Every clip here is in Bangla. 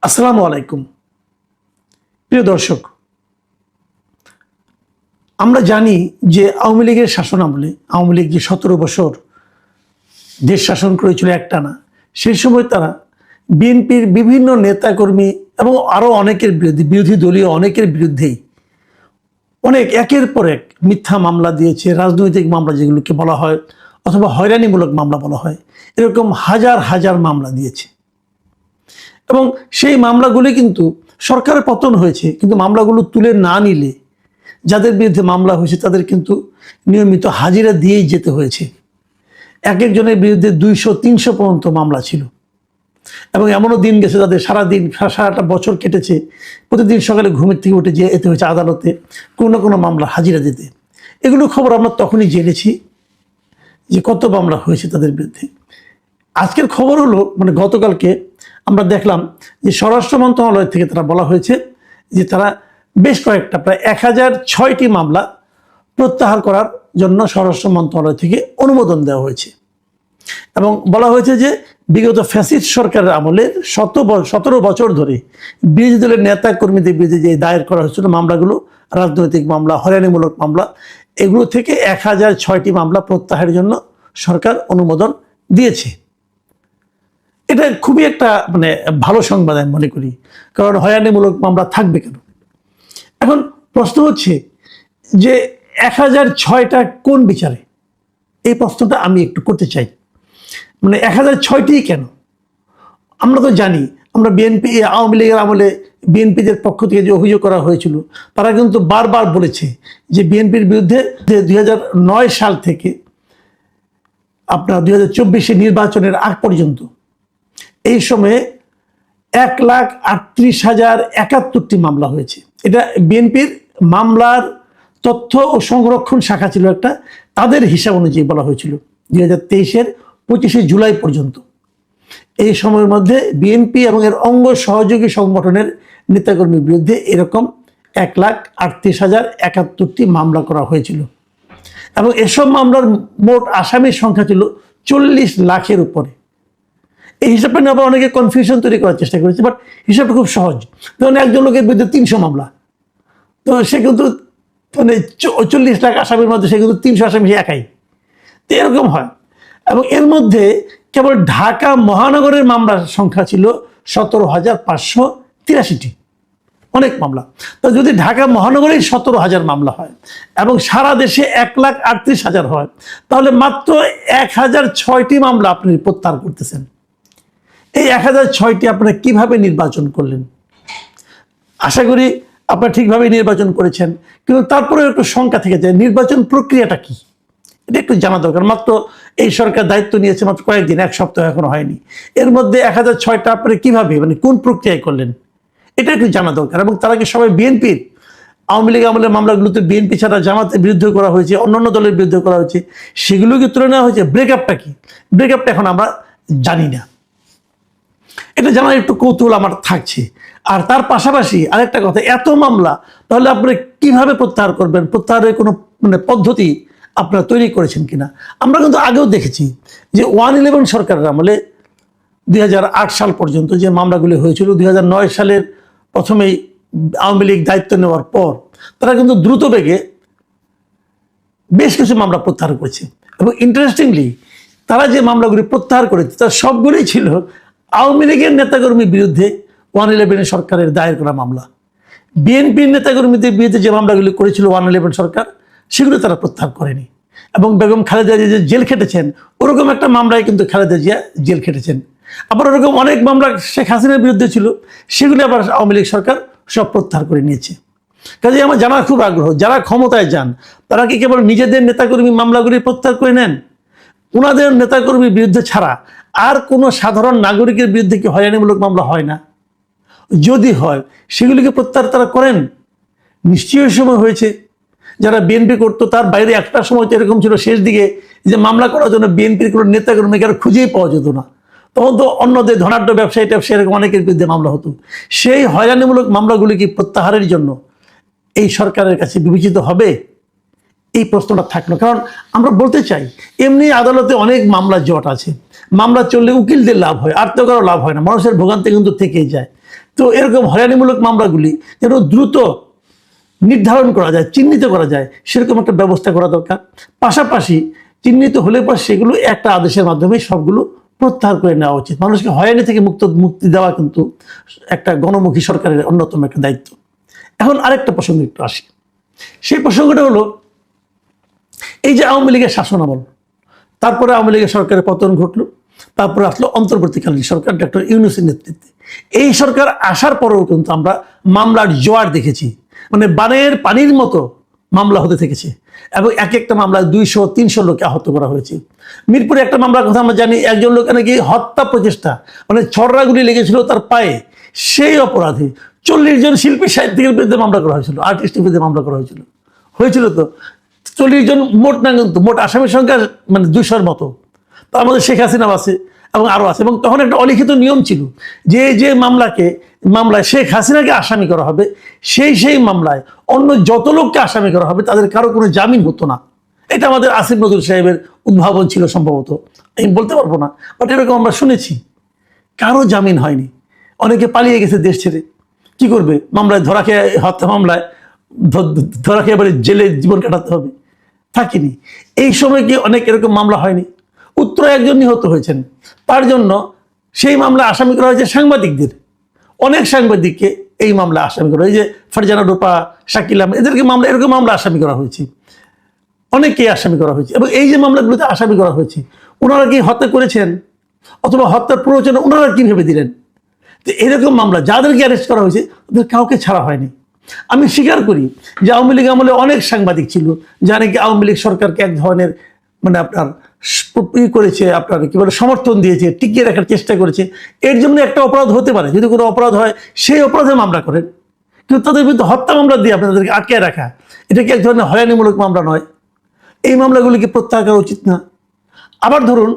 আসসালামু আলাইকুম প্রিয় দর্শক, আমরা জানি যে আওয়ামী লীগের শাসন আমলে আওয়ামী লীগ যে 17 বছর দেশ শাসন করেছিল একটানা, সেই সময় তারা বিএনপির বিভিন্ন নেতাকর্মী এবং আরও অনেকের বিরুদ্ধে, বিরোধী দলীয় অনেকের বিরুদ্ধেই অনেক একের পর এক মিথ্যা মামলা দিয়েছে। রাজনৈতিক মামলা যেগুলোকে বলা হয় অথবা হয়রানিমূলক মামলা বলা হয়, এরকম হাজার হাজার মামলা দিয়েছে। এবং সেই মামলাগুলি কিন্তু সরকারের পতন হয়েছে, কিন্তু মামলাগুলো তুলে না নিলে যাদের বিরুদ্ধে মামলা হয়েছে তাদের কিন্তু নিয়মিত হাজিরা দিয়েই যেতে হয়েছে। এক একজনের বিরুদ্ধে 200-300 পর্যন্ত মামলা ছিল। এবং এমনও দিন গেছে তাদের সারাদিন, সারাটা বছর কেটেছে, প্রতিদিন সকালে ঘুমের থেকে উঠে যেতে হয়েছে আদালতে কোনো না কোনো মামলা হাজিরা দিতে। এগুলো খবর আমরা তখনই জেনেছি যে কত মামলা হয়েছে তাদের বিরুদ্ধে। আজকের খবর হলো, গতকালকে আমরা দেখলাম যে স্বরাষ্ট্র মন্ত্রণালয় থেকে তারা বলা হয়েছে যে তারা বেশ কয়েকটা প্রায় 1006টি মামলা প্রত্যাহার করার জন্য স্বরাষ্ট্র মন্ত্রণালয় থেকে অনুমোদন দেওয়া হয়েছে। এবং বলা হয়েছে যে বিগত ফ্যাসিস্ট সরকারের আমলে 17 বছর ধরে বিরোধী দলের নেতা কর্মীদের বিরুদ্ধে যে দায়ের করা হয়েছিল মামলাগুলো, রাজনৈতিক মামলা, হয়রানিমূলক মামলা, এগুলো থেকে 1006টি মামলা প্রত্যাহারের জন্য সরকার অনুমোদন দিয়েছে। এটা খুবই একটা ভালো সংবাদ আমি মনে করি, কারণ হয়রানিমূলক মামলা থাকবে কেন। এখন প্রশ্ন হচ্ছে যে 1006টা কোন বিচারে, এই প্রশ্নটা আমি একটু করতে চাই। 1006টি কেন? আমরা তো জানি, আমরা বিএনপি, আওয়ামী লীগের আমলে বিএনপিদের পক্ষ থেকে যে অভিযোগ করা হয়েছিল, তারা কিন্তু বারবার বলেছে যে বিএনপির বিরুদ্ধে 2009 সাল থেকে আপনার 2024 নির্বাচনের আগ পর্যন্ত এই সময়ে 1,38,071টি মামলা হয়েছে। এটা বিএনপির মামলার তথ্য ও সংরক্ষণ শাখা ছিল একটা, তাদের হিসাব অনুযায়ী বলা হয়েছিল 2023-এর 25শে জুলাই পর্যন্ত। এই সময়ের মধ্যে বিএনপি এবং এর অঙ্গ সহযোগী সংগঠনের নেতাকর্মীর বিরুদ্ধে এরকম 1,38,071টি মামলা করা হয়েছিল। এবং এসব মামলার মোট আসামির সংখ্যা ছিল 40 লাখের উপরে। এই হিসাবটা নিয়ে আবার অনেকে কনফিউশন তৈরি করার চেষ্টা করেছে, বাট হিসাবটা খুব সহজ। যেমন একজন লোকের বিরুদ্ধে 300 মামলা, তো সে কিন্তু 40 লাখ আসামির মধ্যে সে কিন্তু 300 আসামি একাই, তো এরকম হয়। এবং এর মধ্যে কেবল ঢাকা মহানগরের মামলার সংখ্যা ছিল 17,583টি, অনেক মামলা। তো যদি ঢাকা মহানগরেই 17,000 মামলা হয় এবং সারা দেশে 1,38,000 হয়, তাহলে মাত্র 1006টি মামলা আপনি প্রত্যাহার করতেছেন। এই 1006টি আপনারা কিভাবে নির্বাচন করলেন? আশা করি আপনারা ঠিকভাবে নির্বাচন করেছেন, কিন্তু তারপরে একটু শঙ্কা থেকে যায় নির্বাচন প্রক্রিয়াটা কি, এটা একটু জানা দরকার। মাত্র এই সরকার দায়িত্ব নিয়েছে মাত্র কয়েকদিন, এক সপ্তাহ এখনো হয়নি। এর মধ্যে 1006টা আপনারা কিভাবে, কোন প্রক্রিয়ায় করলেন, এটা একটু জানা দরকার। এবং তারা কি সবাই বিএনপির? আওয়ামী লীগ আমলের মামলাগুলোতে বিএনপি ছাড়া জামাতের বিরুদ্ধে করা হয়েছে, অন্যান্য দলের বিরুদ্ধে করা হয়েছে, সেগুলো কি তুলে নেওয়া হয়েছে? ব্রেকআপটা কি? ব্রেকআপটা এখন আমরা জানি না, এটা জানার একটু কৌতূহল আমার থাকছে। আর তার পাশাপাশি আরেকটা কথা, এত মামলা তাহলে আপনি কিভাবে প্রত্যাহার করবেন? প্রত্যাহারের কোনো পদ্ধতি আপনারা তৈরি করেছেন কিনা? আমরা কিন্তু আগেও দেখেছি যে 111 সরকারের আমলে 2008 সাল পর্যন্ত যে মামলাগুলি হয়েছিল, 2009 সালের প্রথমেই আওয়ামী লীগ দায়িত্ব নেওয়ার পর তারা কিন্তু দ্রুত বেগে বেশ কিছু মামলা প্রত্যাহার করেছে। এবং ইন্টারেস্টিংলি তারা যে মামলাগুলি প্রত্যাহার করেছে তার সবগুলোই ছিল আওয়ামী লীগের নেতাকর্মীর বিরুদ্ধে 111 সরকারের দায়ের করা মামলা। বিএনপির নেতাকর্মীদের বিরুদ্ধে যে মামলাগুলি করেছিল 111 সরকার, সেগুলো তারা প্রত্যাহার করেনি। এবং বেগম খালেদা জিয়া যে জেল খেটেছেন, ওরকম একটা মামলায় কিন্তু খালেদা জিয়া জেল খেটেছেন। আবার ওরকম অনেক মামলা শেখ হাসিনার বিরুদ্ধে ছিল, সেগুলি আবার আওয়ামী লীগ সরকার সব প্রত্যাহার করে নিয়েছে। কাজে আমার জানার খুব আগ্রহ, যারা ক্ষমতায় যান তারা কি কেবল নিজেদের নেতাকর্মী মামলাগুলি প্রত্যাহার করে নেন? ওনাদের নেতাকর্মীর বিরুদ্ধে ছাড়া আর কোনো সাধারণ নাগরিকের বিরুদ্ধে কি হয়রানিমূলক মামলা হয় না? যদি হয়, সেগুলিকে প্রত্যাহার তারা করেন? নিশ্চয়ই সময় হয়েছে। যারা বিএনপি করতো তার বাইরে একটা সময় তো এরকম ছিল, শেষ দিকে যে মামলা করার জন্য বিএনপির কোনো নেতাকর্মীকে আর খুঁজেই পাওয়া যেত না। তখন তো অন্যদের ধনাঢ্য ব্যবসায়ী এরকম অনেকের বিরুদ্ধে মামলা হতো। সেই হয়রানিমূলক মামলাগুলি কি প্রত্যাহারের জন্য এই সরকারের কাছে বিবেচিত হবে? এই প্রশ্নটা থাকলো। কারণ আমরা বলতে চাই, এমনি আদালতে অনেক মামলা জট আছে, মামলা চললে উকিলদের লাভ হয়, আর তো কারো লাভ হয় না, মানুষের ভোগান্তি কিন্তু থেকেই যায়। তো এরকম হয়রানিমূলক মামলাগুলি যেন দ্রুত নির্ধারণ করা যায়, চিহ্নিত করা যায়, সেরকম একটা ব্যবস্থা করা দরকার। পাশাপাশি চিহ্নিত হলে পর সেগুলো একটা আদেশের মাধ্যমে সবগুলো প্রত্যাহার করে নেওয়া উচিত। মানুষকে হয়রানি থেকে মুক্তি দেওয়া কিন্তু একটা গণমুখী সরকারের অন্যতম একটা দায়িত্ব। এখন আরেকটা প্রসঙ্গে একটু আসি। সেই প্রসঙ্গটা হলো এই যে আওয়ামী লীগের শাসন আমল, তারপরে আওয়ামী লীগের সরকারের পতন ঘটলো, তারপরে আসলো অন্তর্বর্তীকালীন সরকার ডক্টর ইউনূসের নেতৃত্বে। এই সরকার আসার পরেও কিন্তু আমরা মামলার জোয়ার দেখেছি, মানে বানের পানির মতো মামলা হতে থেকেছে এবং এক একটা মামলায় 200-300 লোককে আহত করা হয়েছে। মিরপুরে একটা মামলার কথা আমরা জানি, একজন লোক নাকি হত্যা প্রচেষ্টা, মানে ছড়রাগুলি লেগেছিল তার পায়ে, সেই অপরাধে 40 জন শিল্পী সাহিত্যিকের বিরুদ্ধে মামলা করা হয়েছিল, আর্টিস্টের বিরুদ্ধে মামলা করা হয়েছিল তো 40 জন মোট না, কিন্তু মোট আসামির সংখ্যা মানে 200-র মতো। তো আমাদের শেখ হাসিনাও আছে এবং আরও আছে। এবং তখন একটা অলিখিত নিয়ম ছিল যে মামলায় শেখ হাসিনাকে আসামি করা হবে, সেই মামলায় অন্য যত লোককে আসামি করা হবে তাদের কারো কোনো জামিন হতো না। এটা আমাদের আসিফ নজরুল সাহেবের উদ্ভাবন ছিল সম্ভবত, আমি বলতে পারবো না, বাট এরকম আমরা শুনেছি। কারো জামিন হয়নি, অনেকে পালিয়ে গেছে দেশ ছেড়ে। কি করবে? মামলায় ধরা খেয়ে, হত্যা মামলায় ধরা খেয়ে এবারে জেলে জীবন কাটাতে হবে, থাকিনি। এই সময় কি অনেক এরকম মামলা হয়নি? উত্তরে একজন নিহত হয়েছেন, তার জন্য সেই মামলা আসামি করা হয়েছে সাংবাদিকদের। অনেক সাংবাদিককে এই মামলা আসামি করা হয়েছে, ফারজানা রূপা, শাকিল আহমেদ, এদেরকে এরকম মামলা আসামি করা হয়েছে, অনেককেই আসামি করা হয়েছে। এবং এই যে মামলাগুলোতে আসামি করা হয়েছে, ওনারা কি হত্যা করেছেন অথবা হত্যার প্ররোচনা ওনারা কীভাবে দিলেন? তো এরকম মামলা যাদেরকে অ্যারেস্ট করা হয়েছে ওদের কাউকে ছাড়া হয়নি। আমি স্বীকার করি যে আওয়ামী লীগ আমলে অনেক সাংবাদিক ছিল যারা কি আওয়ামী লীগ সরকারকে এক ধরনের মানে আপনার করেছে, আপনার কি বলে সমর্থন দিয়েছে, টিকিয়ে রাখার চেষ্টা করেছে। এর জন্য একটা অপরাধ হতে পারে, যদি কোনো অপরাধ হয় সেই অপরাধে মামলা করেন, কিন্তু তাদের বিরুদ্ধে হত্যা মামলা দিয়ে আপনাদেরকে আটকে রাখা, এটা কি এক ধরনের হয়রানিমূলক মামলা নয়? এই মামলাগুলিকে প্রত্যাহার করা উচিত না? আবার ধরুন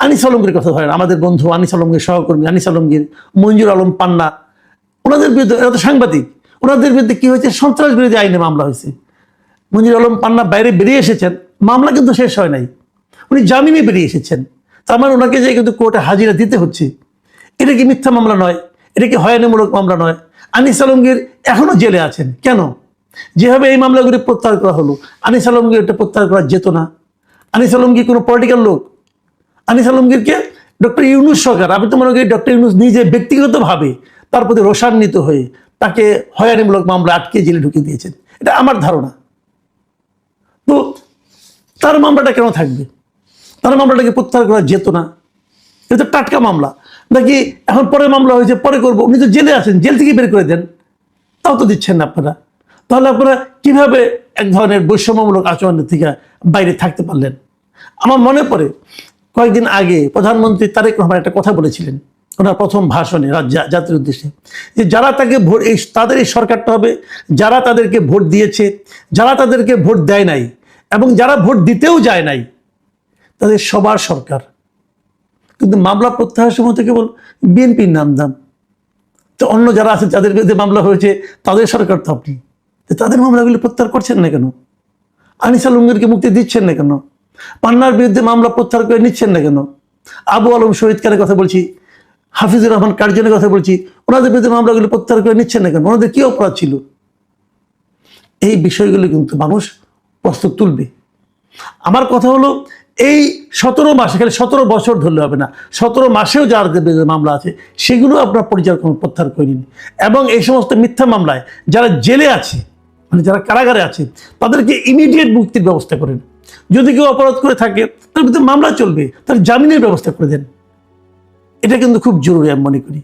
আনিস আলমগীর কথা ধরেন, আমাদের বন্ধু আনিস আলমগীর, সহকর্মী আনিস আলমগীর, মঞ্জুর আলম পান্না, ওনাদের বিরুদ্ধে, এরা তো সাংবাদিক, ওনাদের বিরুদ্ধে কি হয়েছে? সন্ত্রাস বিরোধী আইনে মামলা হয়েছে। মঞ্জুর আলম পান্না বাইরে বেরিয়ে এসেছেন, মামলা কিন্তু শেষ হয় নাই, উনি জামিনে বেরিয়ে এসেছেন, তার মানে ওনাকে যে কিন্তু কোর্টে হাজিরা দিতে হচ্ছে। এটা কি মিথ্যা মামলা নয়? এটা কি হয়রানিমূলক মামলা নয়? আনিস আলমগীর এখনো জেলে আছেন কেন? যেভাবে এই মামলাগুলি প্রত্যাহার করা হলো, আনিস আলমগীর এটা প্রত্যাহার করা যেত না। আনিস আলমগীর কোনো পলিটিক্যাল লোক? আনিস আলমগীরকে ডক্টর ইউনূস সরকার, আমি তো মনে করি ডক্টর ইউনূস নিজে ব্যক্তিগতভাবে তার প্রতি রোষান্বিত হয়ে তাকে হয়রানিমূলক মামলা আটকে জেলে ঢুকিয়ে দিয়েছেন, এটা আমার ধারণা। তো তার মামলাটা কেন থাকবে? তার মামলাটাকে প্রত্যাহার করা যেত না? এটা টাটকা মামলা নাকি এখন পরে মামলা হয়েছে পরে করবো? উনি তো জেলে আছেন, জেল থেকে বের করে দেন, তাও তো দিচ্ছেন না আপনারা। তাহলে আপনারা কিভাবে এক ধরনের বৈষম্যমূলক আচরণের থেকে বাইরে থাকতে পারলেন? আমার মনে পড়ে কয়েকদিন আগে প্রধানমন্ত্রী তারেক রহমান একটা কথা বলেছিলেন ওনার প্রথম ভাষণে জাতির উদ্দেশ্যে, যে যারা তাকে ভোট, তাদের এই সরকারটা হবে যারা তাদেরকে ভোট দিয়েছে, যারা তাদেরকে ভোট দেয় নাই এবং যারা ভোট দিতেও যায় নাই, তাদের সবার সরকার। কিন্তু মামলা প্রত্যাহারের সময় তো কেবল বিএনপির নাম দাম, তো অন্য যারা আছে যাদের বিরুদ্ধে মামলা হয়েছে তাদের সরকার তো আপনি, তাদের মামলাগুলি প্রত্যাহার করছেন না কেন? আনিস আলমগীরকে মুক্তি দিচ্ছেন না কেন? পান্নার বিরুদ্ধে মামলা প্রত্যাহার করে নিচ্ছেন না কেন? আবু আলম শহীদ খানের কথা বলছি, হাফিজুর রহমান কার্জনের কথা বলছি, ওনাদের বিরুদ্ধে মামলাগুলি প্রত্যাহার করে নিচ্ছেন না কেন? ওনাদের কি অপরাধ ছিল? এই বিষয়গুলো কিন্তু মানুষ প্রশ্ন তুলবে। আমার কথা হলো এই 17 মাসে, খালি 17 বছর ধরলে হবে না, 17 মাসেও যার মামলা আছে সেগুলো আপনার পর্যায়ক্রমে প্রত্যাহার করে নিন। এবং এই সমস্ত মিথ্যা মামলায় যারা জেলে আছে, মানে যারা কারাগারে আছে, তাদেরকে ইমিডিয়েট মুক্তির ব্যবস্থা করেন। যদি কেউ অপরাধ করে থাকে তার বিরুদ্ধে মামলা চলবে, তার জামিনের ব্যবস্থা করে দেন। এটা কিন্তু খুব জরুরি আমি মনে করি।